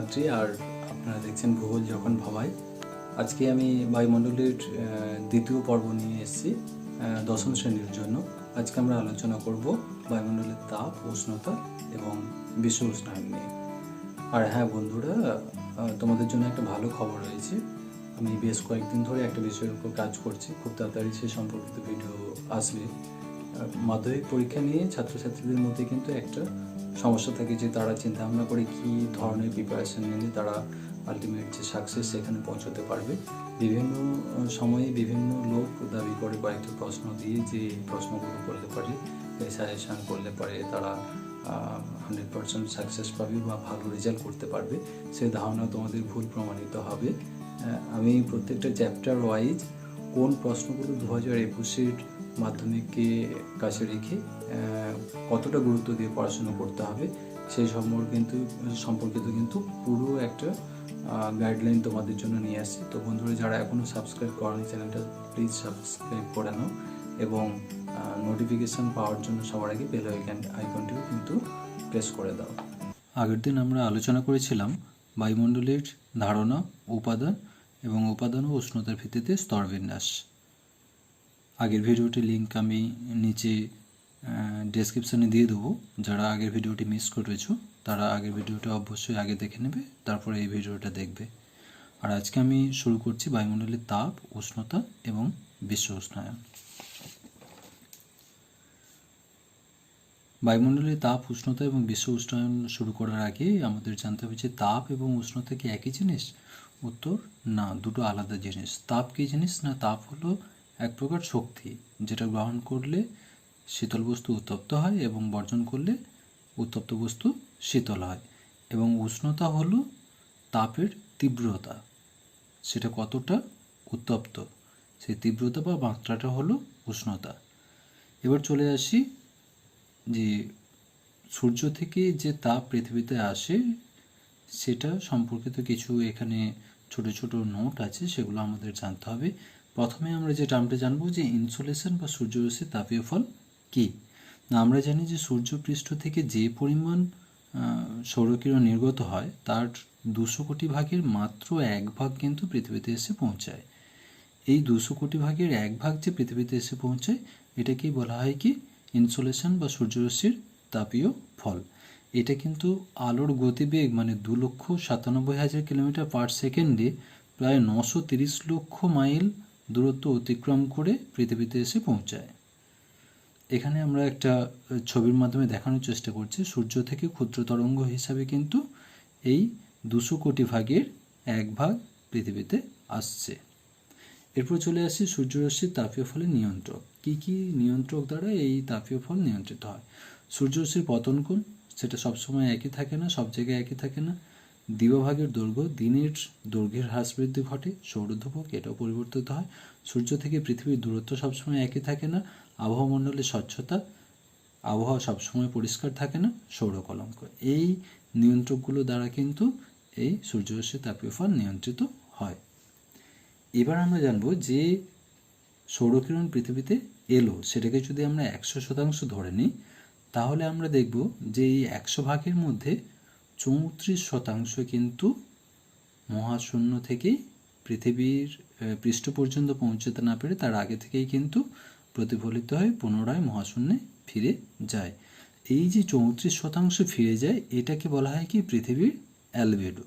শুভরাত্রি। আর আপনারা দেখছেন ভূগোল যখন ভাবায়। আজকে আমি বায়ুমণ্ডলের দ্বিতীয় পর্ব নিয়ে এসেছি দশম শ্রেণীর জন্য। আজকে আমরা আলোচনা করব বায়ুমণ্ডলের তাপ, উষ্ণতা এবং বিশ্ব উষ্ণায়ন নিয়ে। আর হ্যাঁ বন্ধুরা, তোমাদের জন্য একটা ভালো খবর রয়েছে। আমি বেশ কয়েকদিন ধরে একটা বিষয়ের উপর কাজ করছি, খুব তাড়াতাড়ি সে সম্পর্কিত ভিডিও আসবে। মাধ্যমিক পরীক্ষা নিয়ে ছাত্রছাত্রীদের মধ্যে কিন্তু একটা সমস্যা থাকে যে তারা চিন্তা ভাবনা করে কী ধরনের প্রিপারেশান নিলে তারা আলটিমেট যে সাকসেস সেখানে পৌঁছতে পারবে। বিভিন্ন সময়ে বিভিন্ন লোক দাবি করে কয়েকটা প্রশ্ন দিয়ে যে প্রশ্নগুলো করলে পারে, সাজেশান করলে পারে তারা 100% সাকসেস পাবে বা ভালো রেজাল্ট করতে পারবে। সেই ধারণা তোমাদের ভুল প্রমাণিত হবে। আমি প্রত্যেকটা চ্যাপ্টার ওয়াইজ কোন প্রশ্নগুলো 2021-এর মাধ্যমিককে কাছে রেখে কতটা গুরুত্ব দিয়ে পড়াশোনা করতে হবে সেই সম্পর্কিত কিন্তু পুরো একটা গাইডলাইন তোমাদের জন্য নিয়ে আসছি। তো বন্ধুরা, যারা এখনও সাবস্ক্রাইব করেনি চ্যানেলটা প্লিজ সাবস্ক্রাইব করে নাও এবং নোটিফিকেশান পাওয়ার জন্য সবার আগে বেল আইকনটিও কিন্তু প্রেস করে দাও। আগের দিন আমরা আলোচনা করেছিলাম বায়ুমণ্ডলের ধারণা, উপাদান এবং উপাদান ও উষ্ণতার ভিত্তিতে স্তরবিন্যাস। আগের ভিডিওটির লিঙ্ক আমি নিচে ডেসক্রিপশানে দিয়ে দেবো। যারা আগের ভিডিওটি মিস করেছো তারা আগের ভিডিওটা অবশ্যই আগে দেখে নেবে, তারপরে এই ভিডিওটা দেখবে। আর আজকে আমি শুরু করছি বায়ুমণ্ডলের তাপ, উষ্ণতা এবং বিশ্ব উষ্ণায়ন। বায়ুমণ্ডলের তাপ, উষ্ণতা এবং বিশ্ব উষ্ণায়ন শুরু করার আগে আমাদের জানতে হবে যে তাপ এবং উষ্ণতা কি একই জিনিস? উত্তর না, দুটো আলাদা জিনিস। তাপ কী জিনিস? না, তাপ হলো এক প্রকার শক্তি, যেটা গ্রহণ করলে শীতল বস্তু উত্তপ্ত হয় এবং বর্জন করলে উত্তপ্ত বস্তু শীতল হয়। এবং উষ্ণতা হলো তাপের তীব্রতা, সেটা কতটা উত্তপ্ত, সেই তীব্রতা বা মাত্রাটা হলো উষ্ণতা। এবার চলে আসি যে সূর্য থেকে যে তাপ পৃথিবীতে আসে সেটা সম্পর্কিত কিছু এখানে ছোট ছোট নোট আছে, সেগুলো আমাদের জানতে হবে। প্রথমে আমরা যে টার্মটা জানবো যে ইনসোলেশন বা সূর্যরশ্মির তাপীয় ফল কী। না, আমরা জানি যে সূর্যপৃষ্ঠ থেকে যে পরিমাণ সৌরকিরণ নির্গত হয় তার 200 কোটি ভাগের মাত্র 1 ভাগ কিন্তু পৃথিবীতে এসে পৌঁছায়। এই 200 কোটি ভাগের 1 ভাগ যে পৃথিবীতে এসে পৌঁছায় এটাকেই বলা হয় কি? ইনসোলেশন বা সূর্যরশ্মির তাপীয় ফল। এটা কিন্তু আলোর গতিবেগ মানে 2,97,000 কিলোমিটার পার সেকেন্ডে প্রায় 930 লক্ষ মাইল দূরত্ব অতিক্রম করে পৃথিবীতে এসে পৌঁছায়। এখানে আমরা একটা ছবির মাধ্যমে দেখানোর চেষ্টা করছি সূর্য থেকে ক্ষুদ্র তরঙ্গ হিসাবে কিন্তু এই 200 কোটি ভাগের 1 ভাগ পৃথিবীতে আসছে। এরপর চলে আসি সূর্যরশ্মির তাপীয় ফলের নিয়ন্ত্রক। কি কি নিয়ন্ত্রক দ্বারা এই তাপীয় ফল নিয়ন্ত্রিত হয়? সূর্যরশ্মির পতন কোণ, সেটা সবসময় একই থাকে না, সব জায়গায় একই থাকে না। দিবাভাগের দৈর্ঘ্য, দিনের দৈর্ঘ্যের হ্রাস বৃদ্ধি ঘটে। সৌরধ্রুবক, এটাও পরিবর্তিত হয়। সূর্য থেকে পৃথিবীর দূরত্ব সবসময় একই থাকে না। আবহাওয়ামণ্ডলের স্বচ্ছতা, আবহাওয়া সবসময় পরিষ্কার থাকে না। সৌরকলঙ্ক, এই নিয়ন্ত্রকগুলো দ্বারা কিন্তু এই সূর্যরশ্মির তাপীয় ফল নিয়ন্ত্রিত হয়। এবার আমরা জানবো যে সৌরকিরণ পৃথিবীতে এলো সেটাকে যদি আমরা 100% ধরে নিই তাহলে আমরা দেখব যে এই 100 ভাগের মধ্যে 34% কিন্তু মহাশূন্য থেকেই পৃথিবীর পৃষ্ঠ পর্যন্ত পৌঁছতে না পেরে তার আগে থেকেই কিন্তু প্রতিফলিত হয়ে পুনরায় মহাশূন্যে ফিরে যায়। এই যে 34% ফিরে যায় এটাকে বলা হয় কি? পৃথিবীর অ্যালবেডো।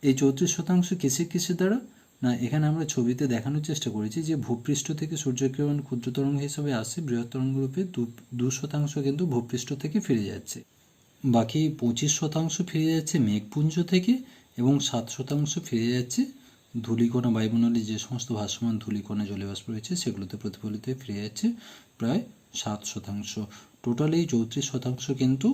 এই 34% কিসের দ্বারা? না, এখানে আমরা ছবিতে দেখানোর চেষ্টা করেছি যে ভূপৃষ্ঠ থেকে সূর্যকিরণ ক্ষুদ্র তরঙ্গ হিসাবে আসে, বৃহৎ তরঙ্গ রূপে 2% কিন্তু ভূপৃষ্ঠ থেকে ফিরে যাচ্ছে। বাকি 25% ফিরে যাচ্ছে মেঘপুঞ্জ থেকে এবং 7% ফিরে যাচ্ছে ধূলিকণা, বায়ুমণ্ডলে যে সমস্ত ভাসমান ধূলিকণা জলীয়বাষ্প রয়েছে সেগুলোতে প্রতিফলিত হয়ে ফিরে যাচ্ছে প্রায় 7%। টোটাল এই 34% কিন্তু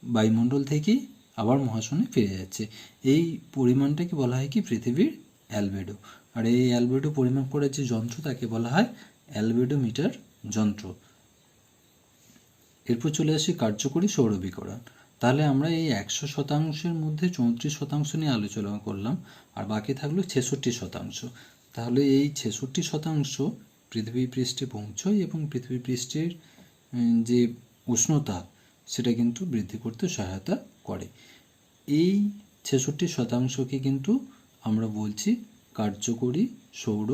বায়ুমণ্ডল থেকেই আবার মহাশূন্যে ফিরে যাচ্ছে। এই পরিমাণটাকে বলা হয় কি? পৃথিবীর অ্যালবেডো। আর এই অ্যালবেডো পরিমাপ করার যে যন্ত্র তাকে বলা হয় অ্যালবেডোমিটার যন্ত্র। এরপর চলে আসি কার্যকরী সৌরবিকিরণ। তাহলে আমরা এই 100%-এর মধ্যে 34% নিয়ে আলোচনা করলাম আর বাকি থাকলো 66%। তাহলে এই 66% পৃথিবী পৃষ্ঠে পৌঁছয় এবং পৃথিবী পৃষ্ঠের যে উষ্ণতা সেটা কিন্তু বৃদ্ধি করতে সহায়তা করে। এই 66% কিন্তু আমরা বলছি কার্যকরী সৌর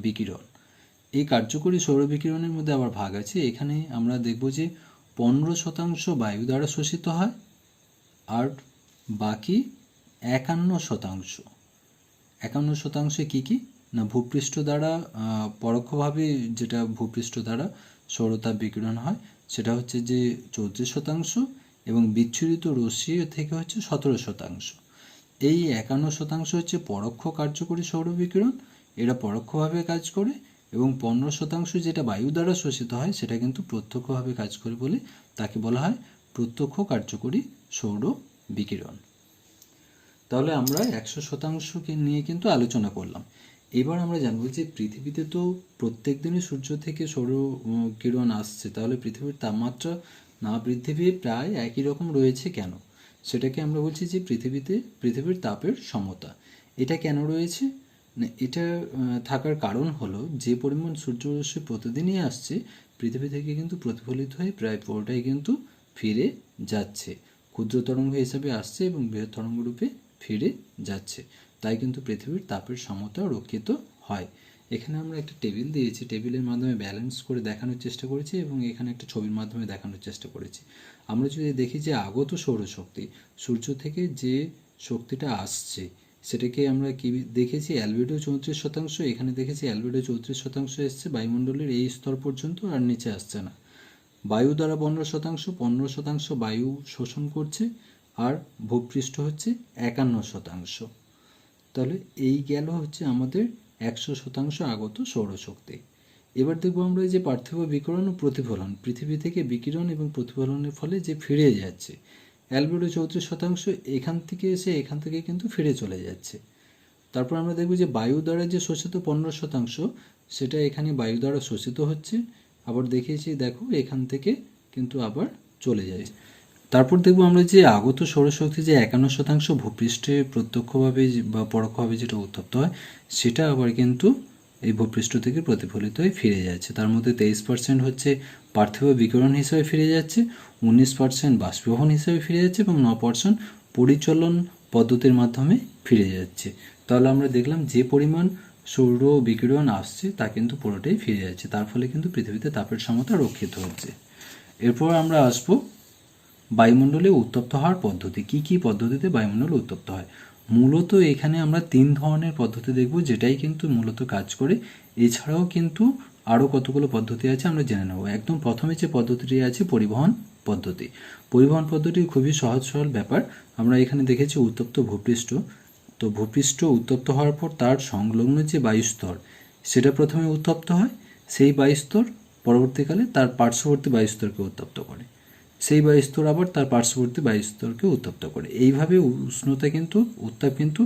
বিকিরণ। এই কার্যকরী সৌর বিকিরণের মধ্যে আবার ভাগ আছে। এখানে আমরা দেখব যে 15% বায়ু দ্বারা শোষিত হয়, আর বাকি 51% কী কী না ভূপৃষ্ঠ দ্বারা পরোক্ষভাবে, যেটা ভূপৃষ্ঠ দ্বারা সৌরতাপ বিকিরণ হয় সেটা হচ্ছে যে 34%, এবং বিচ্ছুরিত রশ্মি থেকে হচ্ছে 17%। এই 51% হচ্ছে পরোক্ষ কার্যকরী সৌর বিকিরণ, এরা পরোক্ষভাবে কাজ করে, এবং 15% যেটা বায়ু দ্বারা শোষিত হয় সেটা কিন্তু প্রত্যক্ষভাবে কাজ করে বলে তাকে বলা হয় প্রত্যক্ষ কার্যকরী সৌর বিকিরণ। তাহলে আমরা 100%কে নিয়ে কিন্তু আলোচনা করলাম। এবার আমরা জানবো যে পৃথিবীতে তো প্রত্যেক দিনই সূর্য থেকে সৌর কিরণ আসছে, তাহলে পৃথিবীর তাপমাত্রা না বৃদ্ধি পেয়ে প্রায় একই রকম রয়েছে কেন? সেটাকে আমরা বলছি যে পৃথিবীর তাপের সমতা। এটা কেন রয়েছে না, এটা থাকার কারণ হলো যে পরিমাণ সূর্যরশ্মি প্রতিদিনই আসছে পৃথিবী থেকে কিন্তু প্রতিফলিত হয়ে প্রায় পুরোটাই কিন্তু ফিরে যাচ্ছে, ক্ষুদ্র তরঙ্গ হিসাবে আসছে এবং বৃহৎ তরঙ্গ রূপে ফিরে যাচ্ছে। তাই কিন্তু পৃথিবীর তাপের সমতা রক্ষিত হয়। এখানে আমরা একটা টেবিল দিয়েছি, টেবিলের মাধ্যমে ব্যালেন্স করে দেখানোর চেষ্টা করেছি, এবং এখানে একটা ছবির মাধ্যমে দেখানোর চেষ্টা করেছি। আমরা যদি দেখি যে আগত সৌরশক্তি, সূর্য থেকে যে শক্তিটা আসছে সেটাকে আমরা কি দেখেছি, অ্যালবেডো 34%, এখানে দেখেছি অ্যালবেডো 34% এসছে বায়ুমণ্ডলের এই স্তর পর্যন্ত, আর নিচে আসছে না। বায়ু দ্বারা 15% বায়ু শোষণ করছে, আর ভূপৃষ্ঠ হচ্ছে 51%। তাহলে এই গেল হচ্ছে আমাদের 100% আগত সৌরশক্তি। এবার দেখবো আমরা যে পার্থিব বিকিরণ ও প্রতিফলন, পৃথিবী থেকে বিকিরণ এবং প্রতিফলনের ফলে যে ফিরে যাচ্ছে, অ্যালবেডো 34% এখান থেকে এসে এখান থেকে কিন্তু ফিরে চলে যাচ্ছে। তারপর আমরা দেখব যে বায়ু দ্বারা যে শোষিত 15% সেটা এখানে বায়ু দ্বারা শোষিত হচ্ছে, আবার দেখিয়েছি দেখো এখান থেকে কিন্তু আবার চলে যায়। তারপর দেখব আমরা যে আগত সৌরশক্তি যে 51% ভূপৃষ্ঠে প্রত্যক্ষভাবে বা পরোক্ষভাবে যেটা উত্তপ্ত হয় সেটা আবার কিন্তু এই ভূপৃষ্ঠ থেকে প্রতিফলিত হয়ে ফিরে যাচ্ছে। তার মধ্যে 23% হচ্ছে পার্থিব বিকিরণ হিসেবে ফিরে যাচ্ছে, 19% বাষ্পীভবন হিসেবে ফিরে যাচ্ছে, এবং 9% পরিচলন পদ্ধতির মাধ্যমে ফিরে যাচ্ছে। তাহলে আমরা দেখলাম যে পরিমাণ সৌর বিকিরণ আসছে তা কিন্তু পুরোটাই ফিরে যাচ্ছে, তার ফলে কিন্তু পৃথিবীতে তাপের সমতা রক্ষিত হচ্ছে। এরপর আমরা আসবো বায়ুমণ্ডলে উত্তপ্ত হওয়ার পদ্ধতি। কি কি পদ্ধতিতে বায়ুমণ্ডল উত্তপ্ত হয়? মূলত এখানে আমরা 3 ধরনের পদ্ধতি দেখব, যেটাই কিন্তু মূলত কাজ করে। এছাড়াও কিন্তু আরও কতগুলো পদ্ধতি আছে আমরা জেনে নেব। একদম প্রথমে যে পদ্ধতিটি আছে পরিবহন পদ্ধতি। পরিবহন পদ্ধতি খুবই সহজ সরল ব্যাপার। আমরা এখানে দেখেছি উত্তপ্ত ভূপৃষ্ঠ, তো ভূপৃষ্ঠ উত্তপ্ত হওয়ার পর তার সংলগ্ন যে বায়ুস্তর সেটা প্রথমে উত্তপ্ত হয়, সেই বায়ুস্তর পরবর্তীকালে তার পার্শ্ববর্তী বায়ুস্তরকে উত্তপ্ত করে, সেই বায়ুস্তর আবার তার পার্শ্ববর্তী বায়ুস্তরকে উত্তপ্ত করে। এইভাবে উষ্ণতা কিন্তু উত্তাপ কিন্তু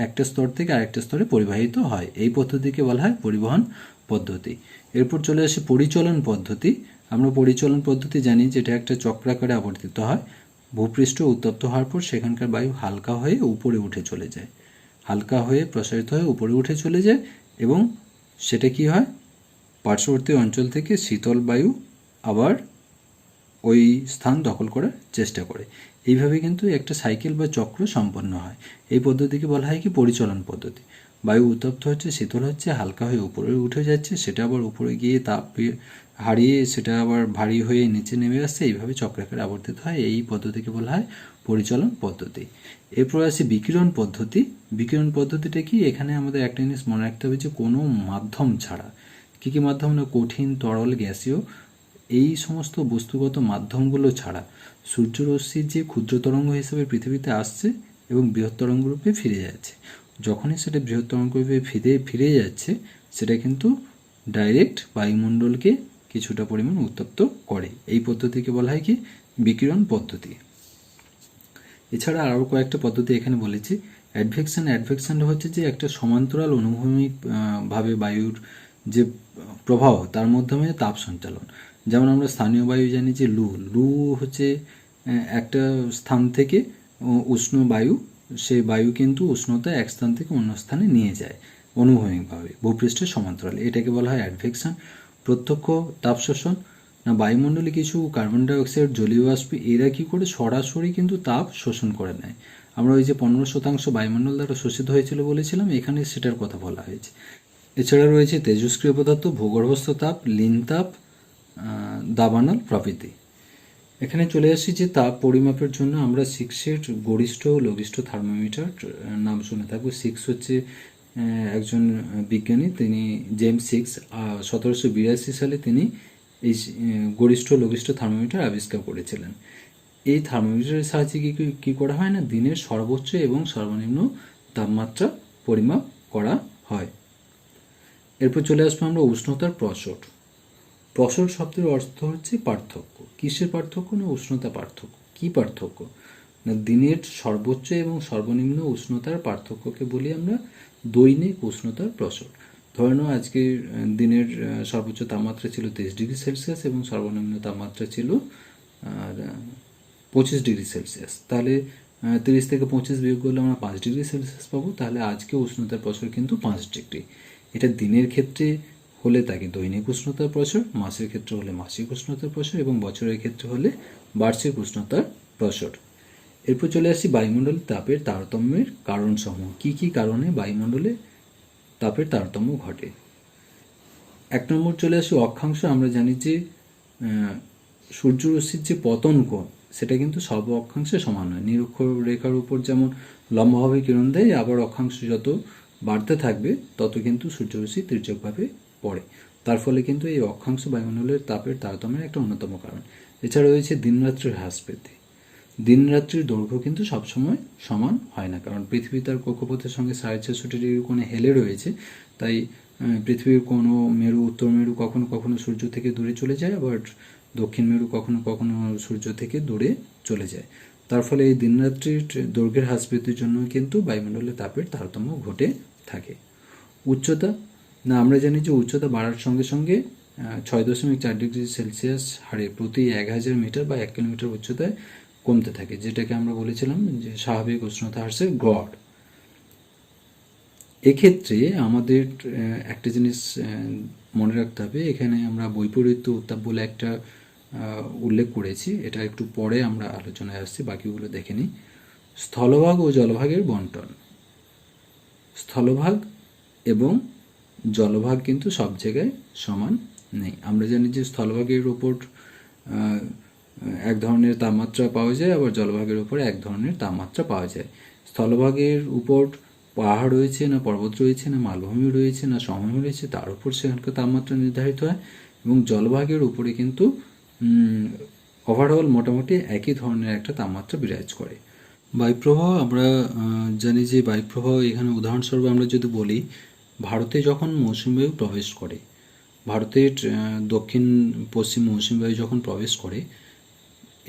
একটা স্তর থেকে আরেকটা স্তরে পরিবাহিত হয়। এই পদ্ধতিকে বলা হয় পরিবহন পদ্ধতি। এরপর চলে আসে পরিচলন পদ্ধতি। আমরা পরিচলন পদ্ধতি জানি, যেটা একটা চক্রাকারে আবর্তিত হয়। ভূপৃষ্ঠ উত্তপ্ত হওয়ার পর সেখানকার বায়ু হালকা হয়ে উপরে উঠে চলে যায়, হালকা হয়ে প্রসারিত হয়ে উপরে উঠে চলে যায়, এবং সেটা কি হয়, পার্শ্ববর্তী অঞ্চল থেকে শীতল বায়ু আবার ওই স্থান দখল করার চেষ্টা করে। এইভাবে কিন্তু একটা সাইকেল বা চক্র সম্পন্ন হয়। এই পদ্ধতিকে বলা হয় কি পরিচলন পদ্ধতি। বায়ু উত্তপ্ত হচ্ছে, শীতল হচ্ছে, হালকা হয়ে উপরে উঠে যাচ্ছে, সেটা আবার উপরে গিয়ে তাপ হারিয়ে সেটা আবার ভারী হয়ে নিচে নেমে আসছে, এইভাবে চক্রাকারে আবর্তিত হয়। এই পদ্ধতিকে বলা হয় পরিচলন পদ্ধতি। এরপর আসে বিকিরণ পদ্ধতি। বিকিরণ পদ্ধতিটা কি, এখানে আমাদের একটা জিনিস মনে রাখতে হবে যে কোনো মাধ্যম ছাড়া, কী কী মাধ্যম না কঠিন, তরল, গ্যাসীয়, এই সমস্ত বস্তুগত মাধ্যমগুলো ছাড়া সূর্যরশ্মির যে ক্ষুদ্র তরঙ্গ হিসেবে পৃথিবীতে আসছে এবং বৃহৎ তরঙ্গ রূপে ফিরে যাচ্ছে, যখনই সেটা বৃহৎ তরঙ্গ রূপে ফিরে যাচ্ছে সেটা কিন্তু ডাইরেক্ট বায়ুমণ্ডলকে কিছুটা পরিমাণ উত্তপ্ত করে। এই পদ্ধতিকে বলা হয় কি বিকিরণ পদ্ধতি। এছাড়া আরও কয়েকটা পদ্ধতি এখানে বলেছি। অ্যাডভেকশন হচ্ছে যে একটা সমান্তরাল অনুভূমিক ভাবে বায়ুর যে প্রবাহ তার মাধ্যমে তাপ সঞ্চালন। যেমন আমরা স্থানীয় বায়ু জানি যে লু হচ্ছে একটা স্থান থেকে উষ্ণ বায়ু, সেই বায়ু কিন্তু উষ্ণতা এক স্থান থেকে অন্য স্থানে নিয়ে যায় অনুভূমিকভাবে ভূপৃষ্ঠের সমান্তরাল, এটাকে বলা হয় অ্যাডভেকশন। প্রত্যক্ষ তাপ শোষণ না, বায়ুমণ্ডলে কিছু কার্বন ডাইঅক্সাইড, জলীয় বাষ্প, এরা কী করে সরাসরি কিন্তু তাপ শোষণ করে নেয়, আমরা ওই যে 15% বায়ুমণ্ডল দ্বারা শোষিত হয়েছিল বলেছিলাম, এখানে সেটার কথা বলা হয়েছে। এছাড়া রয়েছে তেজস্ক্রিয় পদার্থ, ভূগর্ভস্থ তাপ, লীন তাপ, দাবানল প্রভৃতি। এখানে চলে আসি যে তাপ পরিমাপের জন্য আমরা 6-এর গরিষ্ঠ ও লঘিষ্ঠ থার্মোমিটার নাম শুনে থাকবো। 6 হচ্ছে একজন বিজ্ঞানী, তিনি জেমস 6 1782 সালে তিনি এই গরিষ্ঠ লঘিষ্ঠ থার্মোমিটার আবিষ্কার করেছিলেন। এই থার্মোমিটারের সাহায্যে কী করা হয় না, দিনের সর্বোচ্চ এবং সর্বনিম্ন তাপমাত্রা পরিমাপ করা হয়। এরপর চলে আসবো আমরা উষ্ণতার প্রসর। প্রসর শব্দের অর্থ হচ্ছে পার্থক্য। কিসের পার্থক্য না উষ্ণতা পার্থক্য। কি পার্থক্য না দিনের সর্বোচ্চ এবং সর্বনিম্ন উষ্ণতার পার্থক্যকে বলি আমরা দৈনিক উষ্ণতার প্রসর। ধরে নাও আজকে দিনের সর্বোচ্চ তাপমাত্রা ছিল 23°C এবং সর্বনিম্ন তাপমাত্রা ছিল 25°C। তাহলে 30 থেকে 25 বিয়োগ করলে আমরা 5°C পাবো। তাহলে আজকে উষ্ণতার প্রসর কিন্তু 5°। এটা দিনের ক্ষেত্রে হলে তাকে দৈনিক উষ্ণতার প্রসর, মাসের ক্ষেত্রে হলে মাসিক উষ্ণতার প্রসর এবং বছরের ক্ষেত্রে হলে বার্ষিক উষ্ণতার প্রসর। এরপর চলে আসি বায়ুমণ্ডলে তাপের তারতম্যের কারণসমূহ। কি কি কারণে বায়ুমণ্ডলে তাপের তারতম্য ঘটে। 1 নম্বর চলে আসি অক্ষাংশ। আমরা জানি যে সূর্যরশ্মির যে পতন কোণ সেটা কিন্তু সব অক্ষাংশে সমান হয়। নিরক্ষরেখার উপর যেমন লম্বভাবে কিরণ দেয়, আবার অক্ষাংশ যত বাড়তে থাকবে তত কিন্তু সূর্যরশ্মি তির্যকভাবে পড়ে। তার ফলে কিন্তু এই অক্ষাংশ বায়ুমণ্ডলের তাপের তারতম্যের একটা অন্যতম কারণ। এছাড়া রয়েছে দিনরাত্রির হ্রাস বৃদ্ধি। দিনরাত্রির দৈর্ঘ্য কিন্তু সবসময় সমান হয় না, কারণ পৃথিবী তার কক্ষপথের সঙ্গে 650 কোণে হেলে রয়েছে। তাই পৃথিবীর কোনো মেরু, উত্তর মেরু কখনো কখনো সূর্য থেকে দূরে চলে যায়, আবার দক্ষিণ মেরু কখনো কখনো সূর্য থেকে দূরে চলে যায়। তার ফলে এই দিনরাত্রির দৈর্ঘ্যের হ্রাস বৃদ্ধির জন্য কিন্তু বায়ুমণ্ডলে তাপের তারতম্য ঘটে থাকে। উচ্চতা না আমরা জানি যে উচ্চতা বাড়ার সঙ্গে সঙ্গে 6.4°C হারে প্রতি 1000 মিটার বা 1 কিলোমিটার উচ্চতায় কমতে থাকে, যেটাকে আমরা বলেছিলাম যে স্বাভাবিক উষ্ণতা হ্রাসের গড়। এক্ষেত্রে আমাদের একটা জিনিস মনে রাখতে হবে, এখানে আমরা বৈপরীত্য উত্তাপ বলে একটা উল্লেখ করেছি, এটা একটু পরে আমরা আলোচনায় আসছি, বাকিগুলো দেখে নিই। স্থলভাগ ও জলভাগের বন্টন। স্থলভাগ এবং জলভাগ কিন্তু সব জায়গায় সমান নেই। আমরা জানি যে স্থলভাগের ওপর এক ধরনের তাপমাত্রা পাওয়া যায়, আবার জলভাগের উপর এক ধরনের তাপমাত্রা পাওয়া যায়। স্থলভাগের উপর পাহাড় রয়েছে না পর্বত রয়েছে না মালভূমি রয়েছে না সমভূমি রয়েছে তার উপর সেখানকার তাপমাত্রা নির্ধারিত হয়, এবং জলভাগের উপরে কিন্তু ওভারঅল মোটামুটি একই ধরনের একটা তাপমাত্রা বিরাজ করে। বায়ুপ্রবাহ আমরা জানি যে বায়ুপ্রবাহ এখানে উদাহরণস্বরূপ আমরা যদি বলি, ভারতে যখন মৌসুমী বায়ু প্রবেশ করে, ভারতের দক্ষিণ পশ্চিম মৌসুমী বায়ু যখন প্রবেশ করে,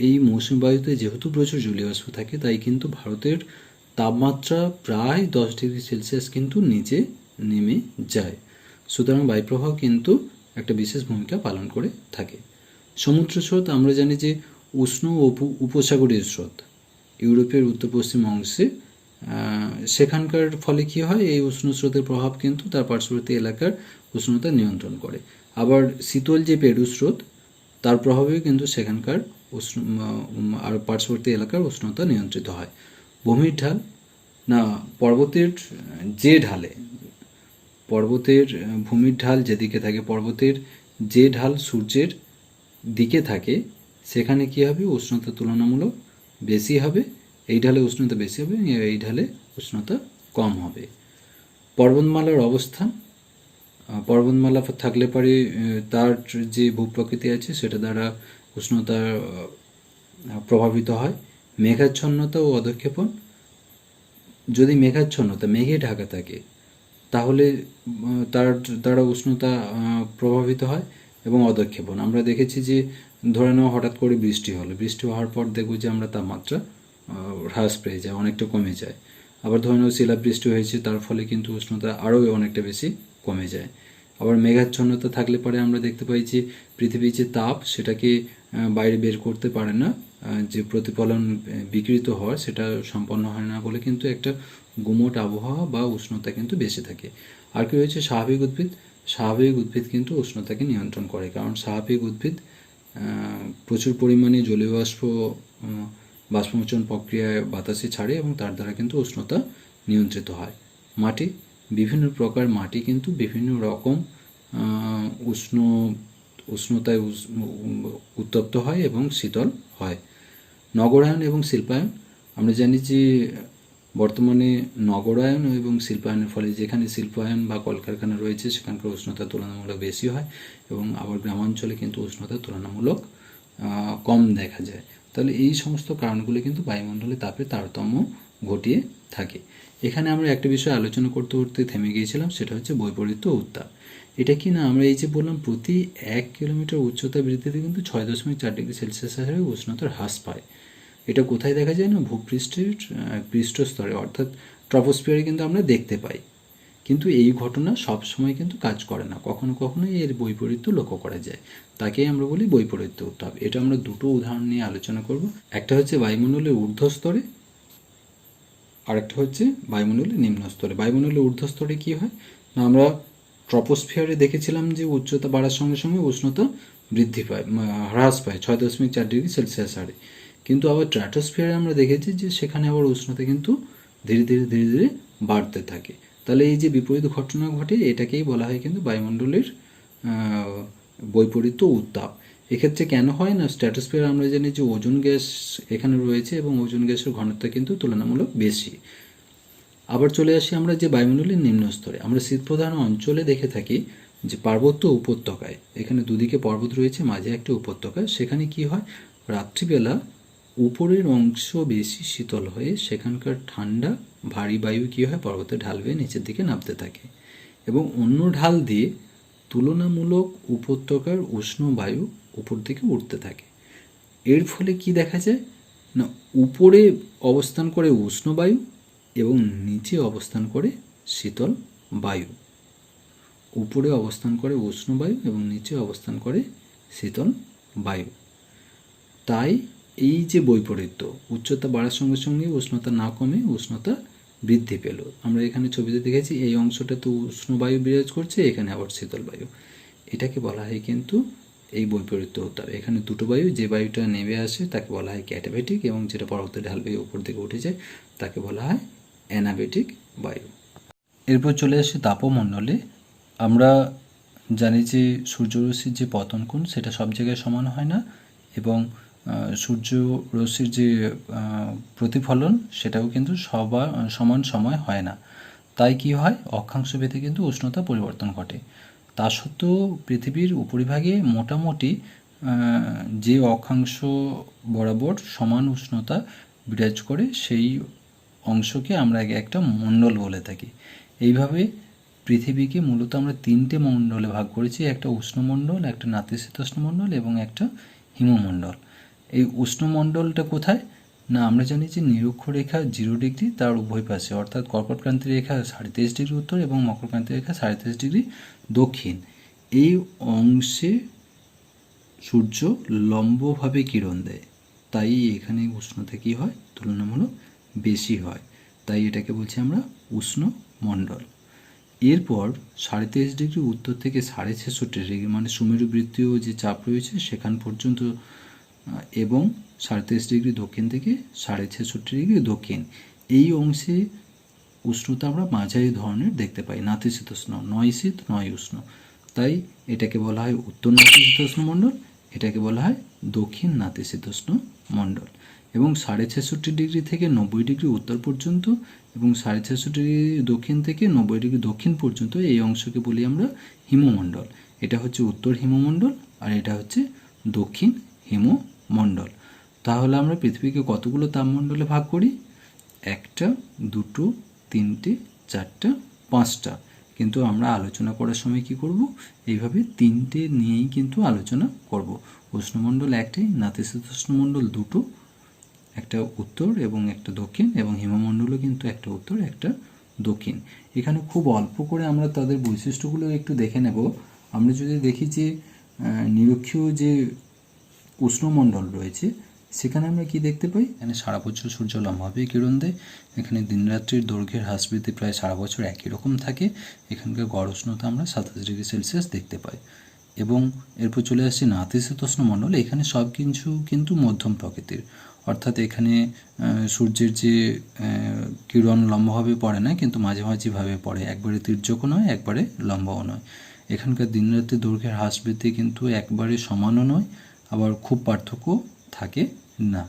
এই মৌসুমী বায়ুতে যেহেতু প্রচুর জলীয় বাষ্প থাকে, তাই কিন্তু ভারতের তাপমাত্রা প্রায় 10°C কিন্তু নিচে নেমে যায়। সুতরাং বায়ুপ্রবাহ কিন্তু একটা বিশেষ ভূমিকা পালন করে থাকে। সমুদ্র স্রোত আমরা জানি যে উষ্ণ ও উপসাগরীয় স্রোত ইউরোপের উত্তর পশ্চিম অংশে, সেখানকার ফলে কী হয়, এই উষ্ণ স্রোতের প্রভাব কিন্তু তার পার্শ্ববর্তী এলাকার উষ্ণতা নিয়ন্ত্রণ করে। আবার শীতল যে পেরু স্রোত, তার প্রভাবেও কিন্তু সেখানকার আর পার্শ্ববর্তী এলাকার উষ্ণতা নিয়ন্ত্রিত হয়। ভূমির ঢাল না পর্বতের যে ঢালে, পর্বতের ভূমির ঢাল যেদিকে থাকে, পর্বতের যে ঢাল সূর্যের দিকে থাকে, সেখানে কী হবে, উষ্ণতা তুলনামূলক বেশি হবে। এই ঢালে উষ্ণতা বেশি হবে, এই ঢালে উষ্ণতা কম হবে। পর্বতমালার অবস্থান, পর্বতমালা থাকলে পরে তার যে ভূপ্রকৃতি আছে সেটা দ্বারা উষ্ণতা প্রভাবিত হয়। মেঘাচ্ছন্নতা ও অধঃক্ষেপণ, যদি মেঘাচ্ছন্নতা মেঘে ঢাকা থাকে তাহলে তার দ্বারা উষ্ণতা প্রভাবিত হয়। এবং অধঃক্ষেপণ আমরা দেখেছি যে ধরে নেওয়া হঠাৎ করে বৃষ্টি হলো, বৃষ্টি হওয়ার পর দেখব যে আমরা তাপমাত্রা হ্রাস পেয়ে যায়, অনেকটা কমে যায়। আবার ধরে নেওয়া শিলাবৃষ্টি হয়েছে, তার ফলে কিন্তু উষ্ণতা আরও অনেকটা বেশি কমে যায়। আবার মেঘাচ্ছন্নতা থাকলে পরে আমরা দেখতে পাই যে পৃথিবীর যে তাপ সেটাকে বাইরে বের করতে পারে না, যে প্রতিফলন বিকৃত হওয়ার সেটা সম্পন্ন হয় না বলে কিন্তু একটা গুমোট আবহাওয়া বা উষ্ণতা কিন্তু বেশি থাকে। আর কি রয়েছে স্বাভাবিক উদ্ভিদ। স্বাভাবিক উদ্ভিদ কিন্তু উষ্ণতাকে নিয়ন্ত্রণ করে, কারণ স্বাভাবিক উদ্ভিদ প্রচুর পরিমাণে জলীয় বাষ্প বাষ্পমোচন প্রক্রিয়ায় বাতাসে ছাড়ে এবং তার দ্বারা কিন্তু উষ্ণতা নিয়ন্ত্রিত হয়। মাটি, বিভিন্ন প্রকার মাটি কিন্তু বিভিন্ন রকম উষ্ণ উষ্ণতায় উত্তপ্ত হয় এবং শীতল হয়। নগরায়ন এবং শিল্পায়ন, আমরা জানি যে বর্তমানে নগরায়ন এবং শিল্পায়নের ফলে যেখানে শিল্পায়ন বা কলকারখানা রয়েছে সেখানকার উষ্ণতা তুলনামূলক বেশি হয় এবং আবার গ্রামাঞ্চলে কিন্তু উষ্ণতা তুলনামূলক কম দেখা যায়। তাহলে এই সমস্ত কারণগুলো কিন্তু বায়ুমণ্ডলে তাপের তারতম্য ঘটিয়ে থাকে। এখানে আমরা একটা বিষয় আলোচনা করতে করতে থেমে গিয়েছিলাম, সেটা হচ্ছে বৈপরীত্য উত্তাপ। এটা কি না, আমরা এই যে বললাম প্রতি 1 কিলোমিটার উচ্চতা বৃদ্ধিতে কিন্তু 6.4 ডিগ্রি সেলসিয়াস হারে উষ্ণতার হ্রাস পায়। এটা কোথায় দেখা যায় না, ভূপৃষ্ঠের পৃষ্ঠস্তরে অর্থাৎ ট্রপোস্ফিয়ারে কিন্তু আমরা দেখতে পাই। কিন্তু এই ঘটনা সবসময় কিন্তু কাজ করে না, কখনো কখনো এর বৈপরীত্য লক্ষ্য করা যায়, তাকেই আমরা বলি বৈপরীত্য উত্তাপ। এটা আমরা দুটো উদাহরণ নিয়ে আলোচনা করব। একটা হচ্ছে বায়ুমণ্ডলের ঊর্ধ্বস্তরে, আর একটা হচ্ছে বায়ুমণ্ডলের নিম্ন স্তরে। বায়ুমণ্ডলের ঊর্ধ্বস্তরে কি হয় না, আমরা ট্রপোস্ফিয়ারে দেখেছিলাম যে উচ্চতা বাড়ার সঙ্গে সঙ্গে উষ্ণতা বৃদ্ধি পায়, হ্রাস পায় 6.4 ডিগ্রি সেলসিয়াস হারে। কিন্তু আবার স্ট্র্যাটোস্ফিয়ারে আমরা দেখেছি যে সেখানে আবার উষ্ণতা কিন্তু ধীরে ধীরে ধীরে ধীরে বাড়তে থাকে। তাহলে এই যে বিপরীত ঘটনা ঘটে এটাকেই বলা হয় কিন্তু বায়ুমণ্ডলের বৈপরীত্য উত্তাপ। এক্ষেত্রে কেন হয় না, স্ট্র্যাটোস্ফিয়ার আমরা জানি যে ওজোন গ্যাস এখানে রয়েছে এবং ওজোন গ্যাসের ঘনত্ব কিন্তু তুলনামূলক বেশি। আবার চলে আসি আমরা যে বায়ুমণ্ডলের নিম্ন স্তরে, আমরা শীতপ্রধান অঞ্চলে দেখে থাকি যে পার্বত্য উপত্যকায়, এখানে দুদিকে পর্বত রয়েছে, মাঝে একটা উপত্যকা, সেখানে কি হয় রাত্রিবেলা উপরের অংশ বেশি শীতল হয়ে সেখানকার ঠান্ডা ভারী বায়ু কী হয় পর্বতের ঢাল বেয়ে নিচের দিকে নামতে থাকে এবং অন্য ঢাল দিয়ে তুলনামূলক উপত্যকার উষ্ণ বায়ু উপর দিকে উঠতে থাকে। এর ফলে কি দেখা যায় না, উপরে অবস্থান করে উষ্ণ বায়ু এবং নিচে অবস্থান করে শীতল বায়ু, উপরে অবস্থান করে উষ্ণ বায়ু এবং নিচে অবস্থান করে শীতল বায়ু। তাই এই যে বৈপরীত্য, উচ্চতা বাড়ার সঙ্গে সঙ্গে উষ্ণতা না কমে উষ্ণতা বৃদ্ধি পেল। আমরা এখানে ছবিতে দেখেছি এই অংশটাতে উষ্ণ বায়ু বিরাজ করছে, এখানে আবার শীতল বায়ু। এটাকে বলা হয় কিন্তু এই বৈপরীত্য উত্তাপ। এখানে দুটো বায়ু, যে বায়ুটা নেমে আসে তাকে বলা হয় ক্যাটাবেটিক এবং যেটা পর্বতের ঢাল বেয়ে উপর দিকে উঠে যায় তাকে বলা হয় অ্যানাবেটিক বায়ু। এরপর চলে আসে তাপমণ্ডলে। আমরা জানি যে সূর্যরশ্মির যে পতন কোণ সেটা সব জায়গায় সমান হয় না এবং সূর্য রশ্মির যে প্রতিফলন সেটাও কিন্তু সমান সময় হয় না। তাই কি হয়, অক্ষাংশ ভেদে কিন্তু উষ্ণতা পরিবর্তন ঘটে। তা সত্ত্বেও পৃথিবীর উপরিভাগে মোটামুটি যে অক্ষাংশ বরাবর সমান উষ্ণতা বিরাজ করে সেই অংশকে আমরা একটা মণ্ডল বলে থাকি। এইভাবে পৃথিবীকে মূলত আমরা 3টে মণ্ডলে ভাগ করেছি, একটা উষ্ণমণ্ডল, একটা নাতিশীতোষ্ণ মণ্ডল এবং একটা হিমমণ্ডল। এই উষ্ণমণ্ডলটা কোথায় না, আমরা জানি যে নিরক্ষরেখা 0 ডিগ্রি তার উভয় পাশে, অর্থাৎ কর্কটক্রান্তি রেখা 23.5 ডিগ্রি উত্তর এবং মকরক্রান্তি রেখা 23.5 ডিগ্রি দক্ষিণ। এই অংশে সূর্য লম্বভাবে কিরণ দেয়, তাই এখানে উষ্ণতা কী হয় তুলনামূলক বেশি হয়, তাই এটাকে বলছি আমরা উষ্ণমণ্ডল। এরপর 23.5 ডিগ্রি উত্তর থেকে 66.5 ডিগ্রি মানে সুমেরু বৃত্তীয় যে চাপ রয়েছে সেখান পর্যন্ত এবং 23.5 ডিগ্রি দক্ষিণ থেকে 66.5 ডিগ্রি দক্ষিণ, এই অংশে উষ্ণতা আমরা মাঝারি ধরনের দেখতে পাই, নাতিশীতোষ্ণ, নয় শীত নয় উষ্ণ। তাই এটাকে বলা হয় উত্তর নাতিশীতোষ্ণ মণ্ডল, এটাকে বলা হয় দক্ষিণ নাতিশীতোষ্ণ মণ্ডল। এবং 66.5 ডিগ্রি থেকে 90 ডিগ্রি উত্তর পর্যন্ত এবং 66.5 ডিগ্রি দক্ষিণ থেকে 90 ডিগ্রি দক্ষিণ পর্যন্ত এই অংশকে বলি আমরা হিমমণ্ডল। এটা হচ্ছে উত্তর হিমমণ্ডল আর এটা হচ্ছে দক্ষিণ হিমমণ্ডল। তাহলে আমরা পৃথিবীকে কতগুলো তাপমণ্ডলে ভাগ করি, 1টা 2টো 3টে 4টা 5টা, কিন্তু আমরা আলোচনা করার সময় কি করব, এইভাবে 3টে নিয়েই কিন্তু আলোচনা করব। উষ্ণমণ্ডল 1টাই, নাতিশীতোষ্ণ মণ্ডল 2টো, একটা উত্তর এবং একটা দক্ষিণ, এবং হিমমণ্ডলও কিন্তু একটা উত্তর একটা দক্ষিণ। এখানে খুব অল্প করে আমরা তাদের বৈশিষ্ট্যগুলো একটু দেখে নেব। আমরা যদি দেখি যে নিরক্ষীয় যে উষ্ণমণ্ডল রয়েছে সেখানে আমরা কি দেখতে পাই, এখানে সারা বছর সূর্য লম্বভাবে কিরণ দেয়, এখানে দিনরাত্রির দৈর্ঘ্যের হ্রাস বৃদ্ধি প্রায় সারা বছর একই রকম থাকে, এখানকার গড় উষ্ণতা আমরা 27 ডিগ্রি সেলসিয়াস দেখতে পাই। এবং এরপর চলে আসছে নাতিশীতোষ্ণ মণ্ডল, এখানে সব কিছু কিন্তু মধ্যম প্রকৃতির, অর্থাৎ এখানে সূর্যের যে কিরণ লম্বভাবে পড়ে না, কিন্তু মাঝামাঝিভাবে পড়ে, একবারে তির্যকও নয় একবারে লম্বাও নয়। এখানকার দিন রাতের দৈর্ঘ্যের হ্রাস বৃদ্ধি কিন্তু একবারে সমানও নয়, আবার খুব পার্থক্য থাকে না।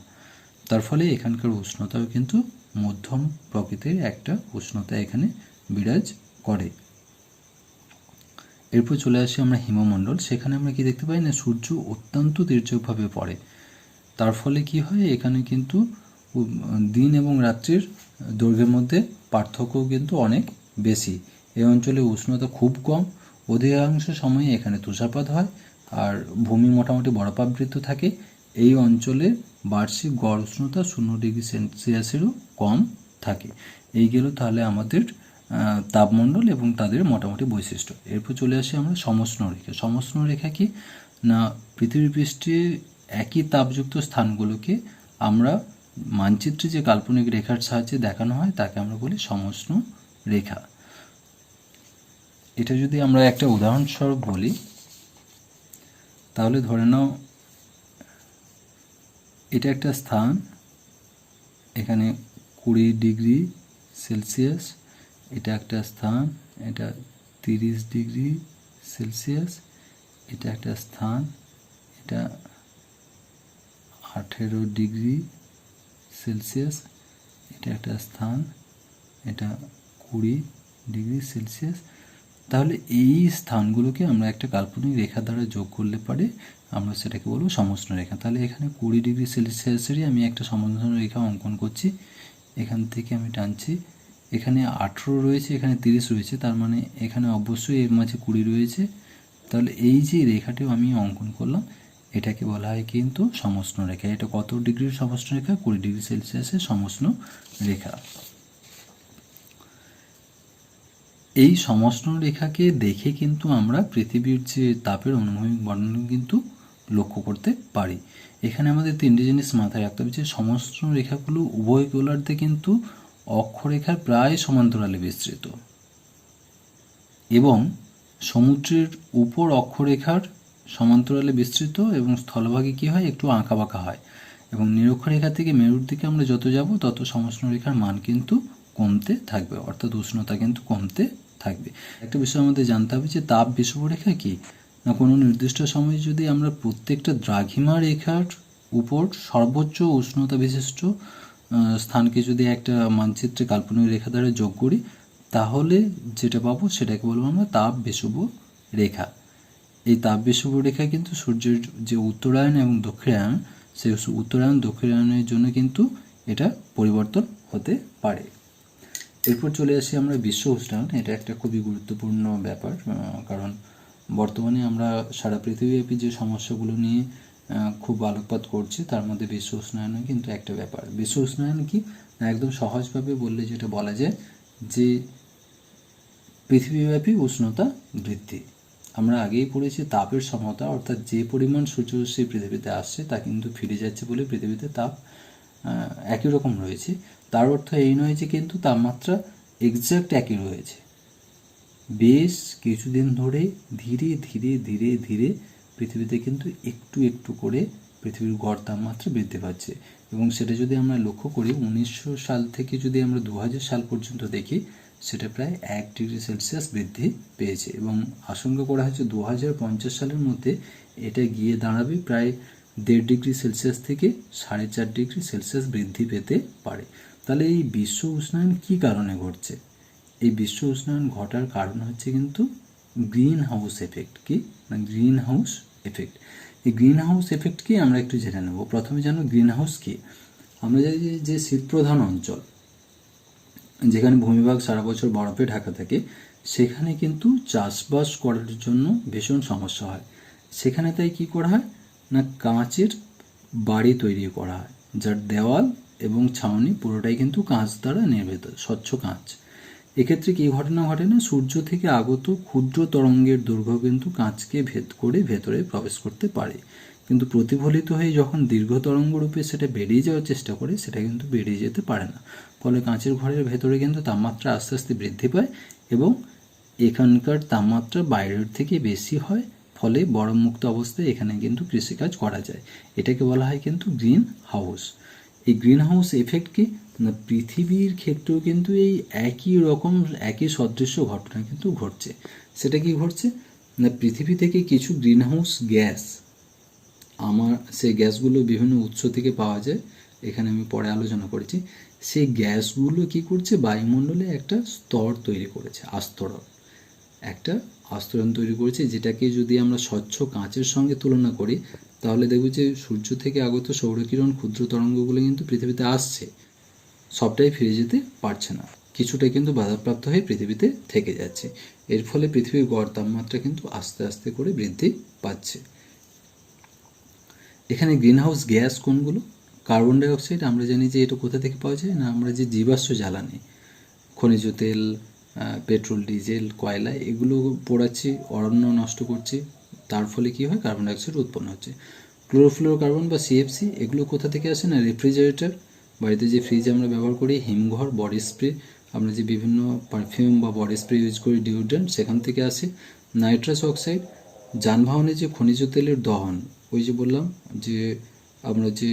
তার ফলে এখানকার উষ্ণতাও কিন্তু মধ্যম প্রকৃতির একটা উষ্ণতা এখানে বিরাজ করে। এরপর চলে আসি আমরা হিমমণ্ডল। সেখানে আমরা কি দেখতে পাই না, সূর্য অত্যন্ত তির্যকভাবে পড়ে। তার ফলে কি হয়, এখানে কিন্তু দিন এবং রাত্রির দৈর্ঘ্যের মধ্যে পার্থক্য কিন্তু অনেক বেশি। এই অঞ্চলে উষ্ণতা খুব কম, অধিকাংশ সময়ে এখানে তুষারপাত হয়, আর ভূমি মোটামুটি বরফাবৃত থাকে। এই অঞ্চলে বার্ষিক গড় উষ্ণতা 0°C কম থাকে। এই গেল তাহলে আমাদের তাপমণ্ডল এবং তাদের মোটামুটি বৈশিষ্ট্য। এরপর চলে আসি আমরা সমষ্ণ রেখা। সমষ্ণ রেখা কি না, পৃথিবী পৃষ্ঠে একই তাপযুক্ত স্থানগুলোকে আমরা মানচিত্রে যে কাল্পনিক রেখার সাহায্যে দেখানো হয় তাকে আমরা বলি সমষ্ণ রেখা। এটা যদি আমরা একটা উদাহরণস্বরূপ বলি, তাহলে ধরে নাও এটা একটা স্থান, এখানে 20°C, এটা একটা স্থান, এটা 30°C, এটা একটা স্থান, এটা 18°C, এটা একটা স্থান, এটা 20°C। তাহলে এই স্থানগুলোকে আমরা একটা কাল্পনিক রেখা দ্বারা যোগ করলে পারে আমরা সেটাকে বলবো সমষ্ণ রেখা। তাহলে এখানে 20°C আমি একটা সমষ্ণ রেখা অঙ্কন করছি। এখান থেকে আমি টানছি, এখানে 18 রয়েছে, এখানে 30 রয়েছে, তার মানে এখানে অবশ্যই এর মাঝে 20 রয়েছে। তাহলে এই যে রেখাটিও আমি অঙ্কন করলাম, এটাকে বলা হয় কিন্তু সমষ্ণ রেখা। এটা কত ডিগ্রির সমষ্ণ রেখা? 20°C সমষ্ণ রেখা। এই সমষ্ণ রেখাকে দেখে কিন্তু আমরা পৃথিবীর যে তাপের অনুভূমিক বর্ণন কিন্তু লক্ষ্য করতে পারি। এখানে আমাদের তিনটি জিনিস মাথায় রাখতে হবে, যে সমষ্ণ রেখাগুলো উভয় গোলার্ধে কিন্তু অক্ষরেখার প্রায় সমান্তরালে বিস্তৃত, এবং সমুদ্রের উপর অক্ষরেখার সমান্তরালে বিস্তৃত, এবং স্থলভাগে কি হয়, একটু আঁকাবাঁকা হয়। এবং নিরক্ষরেখা থেকে মেরুর দিকে আমরা যত যাব তত সমষ্ণ রেখার মান কিন্তু কমতে থাকবে, অর্থাৎ উষ্ণতা কিন্তু কমতে থাকবে। একটা বিষয় আমাদের জানতে হবে যে তাপ বিষুবরেখা কি না, কোনো নির্দিষ্ট সময়ে যদি আমরা প্রত্যেকটা দ্রাঘিমা রেখার উপর সর্বোচ্চ উষ্ণতা বিশিষ্ট স্থানকে যদি একটা মানচিত্রে কাল্পনিক রেখা দ্বারা যোগ করি, তাহলে যেটা পাবো সেটাকে বলবো আমরা তাপ বিষুব রেখা। এই তাপ বিষুব রেখা কিন্তু সূর্যের যে উত্তরায়ণ এবং দক্ষিণায়ন, সেই উত্তরায়ণ দক্ষিণায়নের জন্য কিন্তু এটা পরিবর্তন হতে পারে। এরপর চলে আসি আমরা বিশ্ব উষ্ণায়ন। এটা একটা খুবই গুরুত্বপূর্ণ ব্যাপার, কারণ বর্তমানে আমরা সারা পৃথিবীব্যাপী যে সমস্যাগুলো নিয়ে খুব আলোকপাত করছি, তার মধ্যে বিশ্ব উষ্ণায়নও কিন্তু একটা ব্যাপার। বিশ্ব উষ্ণায়ন কি, একদম সহজভাবে বললে যেটা বলা যায় যে পৃথিবীব্যাপী উষ্ণতা বৃদ্ধি। আমরা আগেই পড়েছি তাপের সমতা, অর্থাৎ যে পরিমাণ সূর্যরশ্মি পৃথিবীতে আসছে তা কিন্তু ফিরে যাচ্ছে বলে পৃথিবীতে তাপ একই রকম রয়েছে। তার অর্থ এই নয় যে কিন্তু তাপমাত্রা এক্স্যাক্ট একই রয়েছে। বেশ কিছুদিন ধরে ধীরে ধীরে ধীরে ধীরে পৃথিবীতে কিন্তু একটু একটু করে পৃথিবীর গড় তাপমাত্রা বৃদ্ধি পাচ্ছে, এবং সেটা যদি আমরা লক্ষ্য করি 1900 সাল থেকে যদি আমরা 2000 সাল পর্যন্ত দেখি, সেটা প্রায় 1°C বৃদ্ধি পেয়েছে, এবং আশঙ্কা করা হচ্ছে 2050 সালের মধ্যে এটা গিয়ে দাঁড়াবে প্রায় 1.5°C থেকে 4.5°C বৃদ্ধি পেতে পারে। তাহলে এই বিশ্ব উষ্ণায়ন কী কারণে ঘটছে? এই বিশ্ব উষ্ণায়ন ঘটার কারণ হচ্ছে কিন্তু গ্রিন হাউস এফেক্ট। কি না, গ্রিন হাউস এফেক্ট। এই গ্রিন হাউস এফেক্টকে আমরা একটু জেনে নেব। প্রথমে জানো গ্রিন হাউস কি। আমরা জানি যে শীতপ্রধান অঞ্চল, যেখানে ভূমিভাগ সারা বছর বরফে ঢাকা থাকে, সেখানে কিন্তু চাষবাস করার জন্য ভীষণ সমস্যা হয়। সেখানে তাই কি করা হয় না, কাঁচের বাড়ি তৈরি করা হয়, যার দেওয়াল এবং ছাউনি পুরোটাই কিন্তু কাঁচ দ্বারা নির্মিত, স্বচ্ছ কাঁচ। এক্ষেত্রে কী ঘটনা ঘটে না, সূর্য থেকে আগত ক্ষুদ্র তরঙ্গের দৈর্ঘ্য কিন্তু কাঁচকে ভেদ করে ভেতরে প্রবেশ করতে পারে, কিন্তু প্রতিফলিত হয়ে যখন দীর্ঘ তরঙ্গ রূপে সেটা বেরিয়ে যাওয়ার চেষ্টা করে, সেটা কিন্তু বেরিয়ে যেতে পারে না। ফলে কাঁচের ঘরের ভেতরে কিন্তু তাপমাত্রা আস্তে আস্তে বৃদ্ধি পায়, এবং এখানকার তাপমাত্রা বাইরের থেকে বেশি হয়, ফলে বরফমুক্ত অবস্থায় এখানে কিন্তু কৃষিকাজ করা যায়। এটাকে বলা হয় কিন্তু গ্রিন হাউস। এই গ্রিন হাউস এফেক্ট কি না, পৃথিবীর ক্ষেত্রেও কিন্তু এই একই রকম একই সদৃশ্য ঘটনা কিন্তু ঘটছে। সেটা কি ঘটছে না, পৃথিবী থেকে কিছু গ্রিন হাউস গ্যাস, সেই গ্যাসগুলো বিভিন্ন উৎস থেকে পাওয়া যায়, এখানে আমি পরে আলোচনা করেছি। সেই গ্যাসগুলো কি করছে, বায়ুমণ্ডলে একটা স্তর তৈরি করেছে, আস্তরণ, একটা আস্তরণ তৈরি করেছে, যেটাকে যদি আমরা স্বচ্ছ কাঁচের সঙ্গে তুলনা করি তাহলে দেখব যে সূর্য থেকে আগত সৌরকিরণ ক্ষুদ্র তরঙ্গগুলো কিন্তু পৃথিবীতে আসছে, সবটাই ফিরে যেতে পারছে না, কিছুটা কিন্তু বাধাপ্রাপ্ত হয়ে পৃথিবীতে থেকে যাচ্ছে। এর ফলে পৃথিবীর গড় তাপমাত্রা কিন্তু আস্তে আস্তে করে বৃদ্ধি পাচ্ছে। এখানে গ্রিনহাউস গ্যাস কোনগুলো, কার্বন ডাইঅক্সাইড, আমরা জানি যে এটা কোথা থেকে পাওয়া যায় না, আমরা যে জীবাশ্ম জ্বালানি, খনিজ তেল, পেট্রোল, ডিজেল, কয়লা, এগুলো পোড়াচ্ছি, অরণ্য নষ্ট করছি, তার ফলে কি হয়, কার্বন ডাইঅক্সাইড উৎপন্ন হচ্ছে। ক্লোরোফ্লোরোকার্বন বা সিএফসি, এগুলো কোথা থেকে আসে না, রেফ্রিজারেটর, বাড়িতে যে ফ্রিজ আমরা ব্যবহার করি, হিমঘর, বডি স্প্রে, আমরা যে বিভিন্ন পারফিউম বা বডি স্প্রে ইউজ করি, ডিওড্রেন্ট, সেখান থেকে আসে। নাইট্রাস অক্সাইড, যানবাহনে যে খনিজ তেলের দহন, ওই যে বললাম যে আমরা যে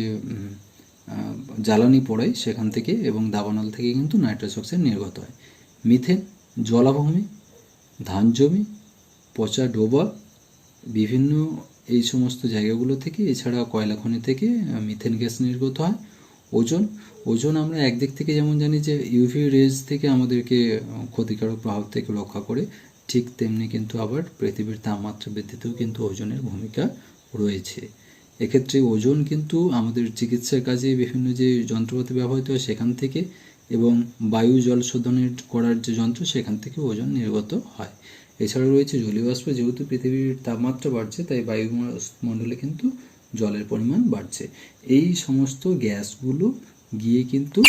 জ্বালানি পোড়াই সেখান থেকে এবং দাবানল থেকে কিন্তু নাইট্রাস অক্সাইড নির্গত হয়। মিথেন, জলাভূমি, ধান জমি, পচা ডোবা, বিভিন্ন এই সমস্ত জায়গাগুলো থেকে, এছাড়া কয়লা খনি থেকে মিথেন গ্যাস নির্গত হয়। ওজোন, ওজোন আমরা একদিক থেকে যেমন জানি যে ইউভি রেজ থেকে আমাদেরকে ক্ষতিকারক প্রভাব থেকে রক্ষা করে, ঠিক তেমনি কিন্তু আবার পৃথিবীর তাপমাত্রা বৃদ্ধিতেও কিন্তু ওজনের ভূমিকা রয়েছে। এক্ষেত্রে ওজোন কিন্তু আমাদের চিকিৎসার কাজে বিভিন্ন যে যন্ত্রপাতি ব্যবহৃত হয় সেখান থেকে, এবং বায়ু জল শোধনের করার যে যন্ত্র সেখান থেকে ওজোন নির্গত হয়। এছাড়া রয়েছে জলীয় বাষ্প, যেহেতু পৃথিবীর তাপমাত্রা বাড়ছে তাই বায়ুমণ্ডলে কিন্তু জলের পরিমাণ বাড়ছে। এই সমস্ত গ্যাসগুলো গিয়ে কিন্তু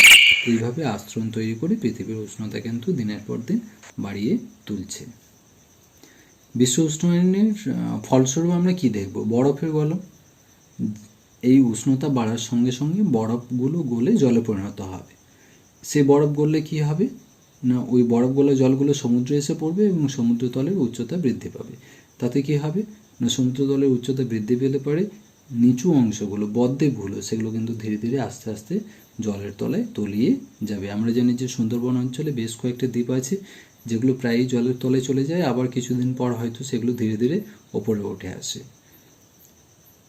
এইভাবে আস্তরণ তৈরি করে পৃথিবীর উষ্ণতা কিন্তু দিনের পর দিন বাড়িয়ে তুলছে। বিশ্ব উষ্ণায়নের ফলস্বরূপ আমরা কি দেখব, বরফের গলন। এই উষ্ণতা বাড়ার সঙ্গে সঙ্গে বরফগুলো গলে জলে পরিণত হবে। সে বরফ গললে কি হবে না, ওই বরফ গলা জলগুলো সমুদ্রে এসে পড়বে এবং সমুদ্রতলের উচ্চতা বৃদ্ধি পাবে। তাতে কি হবে না, সমুদ্রতলের উচ্চতা বৃদ্ধি পেলে পরে নিচু অংশগুলো, বদ্বীপগুলো, সেগুলো কিন্তু ধীরে ধীরে আস্তে আস্তে জলের তলায় তলিয়ে যাবে। আমরা জানি যে সুন্দরবন অঞ্চলে বেশ কয়েকটা দ্বীপ আছে যেগুলো প্রায়ই জলের তলায় চলে যায়, আবার কিছুদিন পর হয়তো সেগুলো ধীরে ধীরে ওপরে উঠে আসে।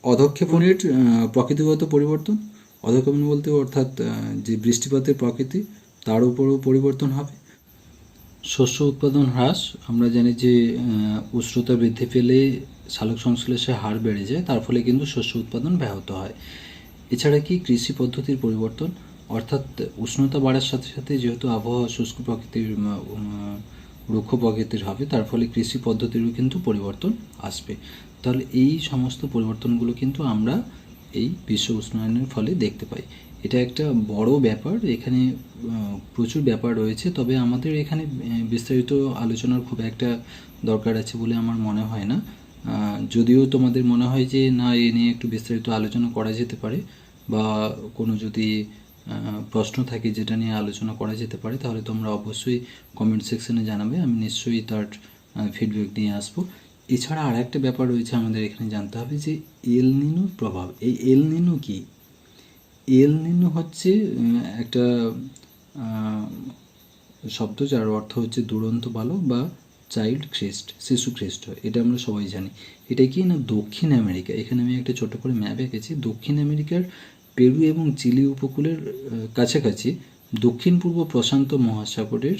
অধঃক্ষেপণের প্রকৃতিগত পরিবর্তন, অধঃক্ষেপণ বলতে অর্থাৎ যে বৃষ্টিপাতের প্রকৃতি তার উপরও পরিবর্তন হবে। শস্য উৎপাদন হ্রাস, আমরা জানি যে উষ্ণতা বৃদ্ধি পেলে সালোক সংশ্লেষের হার বেড়ে যায়, তার ফলে কিন্তু শস্য উৎপাদন ব্যাহত হয়। এছাড়া কি কৃষি পদ্ধতির পরিবর্তন, অর্থাৎ উষ্ণতা বাড়ার সাথে সাথে যেহেতু আবহাওয়া শুষ্ক প্রকৃতির, রুক্ষ প্রকৃতির হবে, তার ফলে কৃষি পদ্ধতিরও কিন্তু পরিবর্তন আসবে। তাহলে এই সমস্ত পরিবর্তনগুলো কিন্তু আমরা এই বিশ্ব উষ্ণায়নের ফলে দেখতে পাই। এটা একটা বড় ব্যাপার, এখানে প্রচুর ব্যাপার রয়েছে, তবে আমাদের এখানে বিস্তারিত আলোচনার খুব একটা দরকার আছে বলে আমার মনে হয় না। যদিও তোমাদের মনে হয় যে না, এ নিয়ে একটু বিস্তারিত আলোচনা করা যেতে পারে, বা কোনো যদি প্রশ্ন থাকে যেটা নিয়ে আলোচনা করা যেতে পারে, তাহলে তোমরা অবশ্যই কমেন্ট সেকশনে জানাবে, আমি নিশ্চয়ই তার ফিডব্যাক নিয়ে আসবো। এছাড়া আর একটা ব্যাপার রয়েছে আমাদের এখানে জানতে হবে যে এল নিনোর প্রভাব। এই এল নিনো কি? এল নিনো হচ্ছে একটা শব্দ যার অর্থ হচ্ছে দুরন্ত বালক বা চাইল্ড খ্রিস্ট, শিশু খ্রিস্ট। এটা আমরা সবাই জানি। এটা কি না, দক্ষিণ আমেরিকা, এখানে আমি একটা ছোট করে ম্যাপ এঁকেছি, দক্ষিণ আমেরিকার পেরু এবং চিলি উপকূলের কাছাকাছি দক্ষিণ পূর্ব প্রশান্ত মহাসাগরের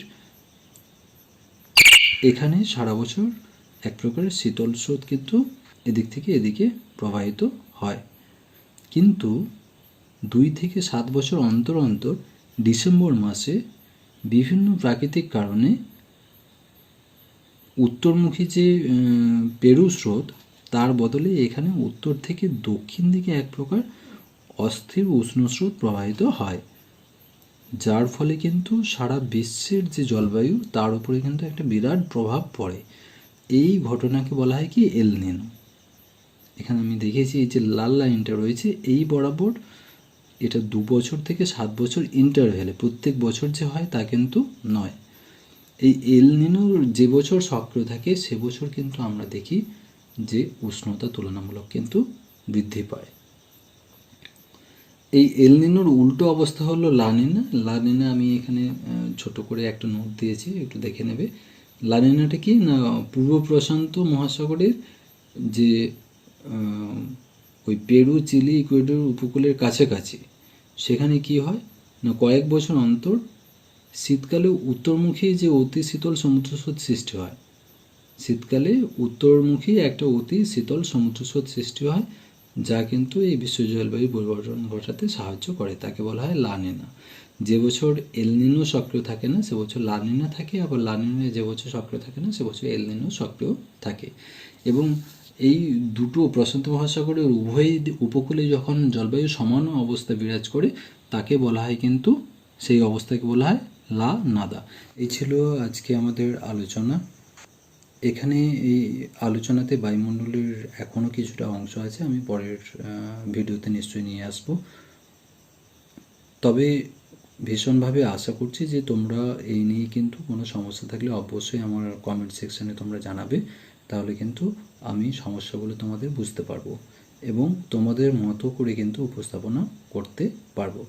এখানে সারা বছর এক প্রকারের শীতল স্রোত কিন্তু এদিক থেকে এদিকে প্রবাহিত হয়, কিন্তু 2 থেকে 7 বছর অন্তর অন্তর ডিসেম্বর মাসে বিভিন্ন প্রাকৃতিক কারণে উত্তরমুখী যে পেরু স্রোত, তার বদলে এখানে উত্তর থেকে দক্ষিণ দিকে এক প্রকার অস্থির উষ্ণ স্রোত প্রবাহিত হয়, যার ফলে কিন্তু সারা বিশ্বের যে জলবায়ু তার উপরে কিন্তু একটা বিরাট প্রভাব পড়ে। এই ঘটনাকে বলা হয় কি, এল নিনো। এখানে আমি দেখেছি এই যে লাল লাইনটা রয়েছে এই বরাবর, এটা 2 বছর থেকে 7 বছর ইন্টারভ্যালে, প্রত্যেক বছর যে হয় তা কিন্তু নয়। এই এল নিনো যে বছর সক্রিয় থাকে সে বছর কিন্তু আমরা দেখি যে উষ্ণতা তুলনামূলক কিন্তু বৃদ্ধি পায়। এই এল নিনোর উল্টো অবস্থা হলো লা নিনা। লা নিনা আমি এখানে ছোট করে একটা নোট দিয়েছি, একটু দেখে নেবে। লা নিনাটা কি না, পূর্ব প্রশান্ত মহাসাগরের যে আহ, ওই পেরু, চিলি, ইকুয়েডর উপকূলের কাছাকাছি সেখানে কি হয় না, কয়েক বছর অন্তর শীতকালে উত্তরমুখী যে অতি শীতল সমুদ্রস্রোত সৃষ্টি হয়। শীতকালে উত্তরমুখী একটা অতি শীতল সমুদ্রস্রোত সৃষ্টি হয়, যা কিন্তু এই বিশ্ব জলবায়ু পরিবর্তন ঘটাতে সাহায্য করে। তাকে বলা হয় লা নিনা। যে বছর এল নিনো সক্রিয় থাকে না সে বছর লা নিনা থাকে, আবার লা নিনা যে বছর সক্রিয় থাকে না সে বছর এল নিনো সক্রিয় থাকে। এবং এই দুটো প্রশান্ত মহাসাগরের উভয় উপকূলে যখন জলবায়ু সমান অবস্থা বিরাজ করে তাকে বলা হয় কিন্তু, সেই অবস্থাকে বলা হয় লা নাদা। এই ছিল আজকে আমাদের আলোচনা। এখানে এই আলোচনাতে বায়ুমণ্ডলের এখনও কিছুটা অংশ আছে, আমি পরের ভিডিওতে নিশ্চয়ই নিয়ে আসব। তবে ভীষণভাবে আশা করছি যে তোমরা এই নিয়ে কিন্তু কোনো সমস্যা থাকলে অবশ্যই আমার কমেন্ট সেকশানে তোমরা জানাবে, তাহলে কিন্তু আমি সমস্যাগুলো তোমাদের বুঝতে পারবো এবং তোমাদের মতো করে কিন্তু উপস্থাপনা করতে পারবো।